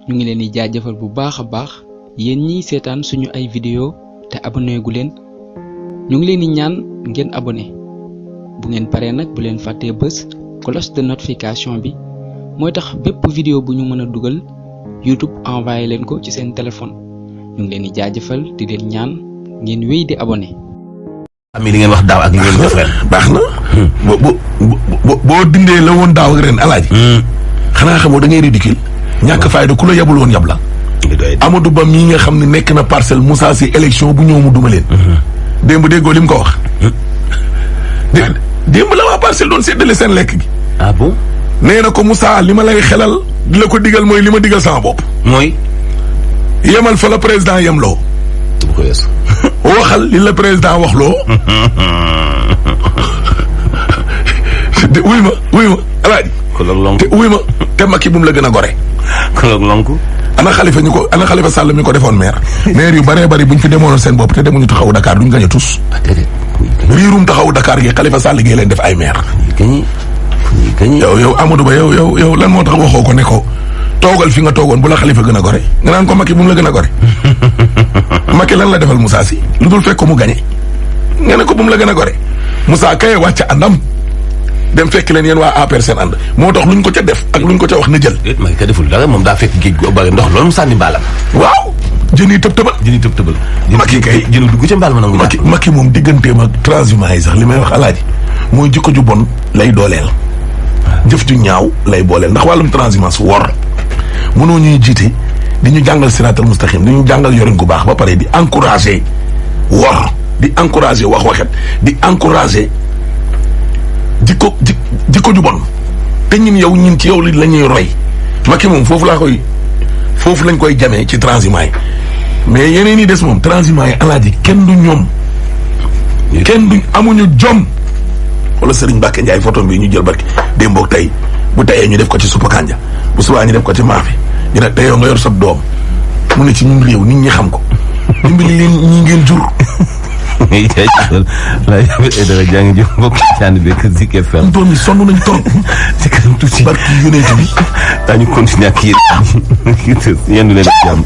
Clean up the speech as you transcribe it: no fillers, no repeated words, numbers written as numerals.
ñu ngi leen di jaajëfal bu baax a baax yéen ñiy seetaan suñu ay vidéo te abonné gu leen ñu ngi leen di ñaan ngeen abonné bu ngeen paree nag bu leen fàttee bës cloche de notification bi mooy tax bépp vidéo bu ñu mën a dugal YouTube envoyé leen ko ci seen téléphone ñu ngi leen di jaajëfal di leen ñaan ngeen wéy di abonné. ami li ngeen wax daaw ak li ngeen def ren baax na. boo dindee la woon daaw ak ren alaaji. xanaa xamoo da ngay ridicule. ñàkk fayda ku la yabul woon yab la. Amadou Ba mii nga xam ne nekk na parcelle Moussa Sy élection bu ñëw mu duma leen. démb déggoo li mu ko wax. démb la waa parcelle doon séddale seen lekk gi. ah bon. nee na ko Moussa li ma lay xelal di la ko digal mooy li ma digal sama bopp. mooy. yemal fa la président yemloo. bu ko yees. waxal li la président wax loo. wuy ma alaaji. koloog lonku te wuy ma te Macky bu mu la gën a gore. koloog lonku. ana Khalifa Sall mi ko defoon maire. maire yu bëree bëri buñ fi demoon seen bopp te demuñu taxawu Dakar duñ gañ a tus. ah déedéet. riirum taxawu Dakar gi Khalifa Sall gi leen def ay maire. yow Amadou Ba yow lan moo tax waxoo ko ne ko toogal fi nga toogoon bu la Khalifa gën a gore nga naan ko Macky bu mu la gën a gore. Macky lan la defal Moussa Sy lu dul fekk ko mu gañe nga ne ko bu mu la gën a gore Moussa kaye wàcc àndam dem fekk leen yéen waa APR seen ànd moo tax luñ ko ca def ak luñ ko ca wax na jël. Macky ka deful dara moom daa fekk géej gu bari ndox loolu mu sànni mbaalam. waaw jën yi tëb tëbal. Macky kay jën dugg ca mbaal ma nangu. Macky moom digganteem ak transhumance yi sax li may wax alaaji mooy jikko ju bon lay dooleel. jëf ju ñaaw lay booleel ndax wàllum transhumance wor mënoo ñuy jiite di ñu jàngal siraatal mustaqim di ñu jàngal yorin gu baax ba pare di encourager wor di encourager wax waxet di encourager jikko ju bon te ñun ci yow li la ñuy roy Macky moom foofu lañ koy jamee ci transhumance yi mais yeneen yi des moom transhumance yi alaaji kenn du ñoom kenn duñ amuñu jom wala Serigne Mbacke Ndiaye photo bi ñu jël barki démb ak tey bu tayee ñu def ko ci suppa kanja bu subaa ñu def ko ci maafe ñu ne teyoo nga yor sab doom mu ne ci ñun réew nit ñi xam ko dimbali leen ñi ngeen jur. laay dara jàng jëf mbokk ci ànd bi ak Zik FM. doom yi sonn nañ trop. ci kanam tuuti barki yonent bi daañu continuer ak yéen yendu leen jàmm.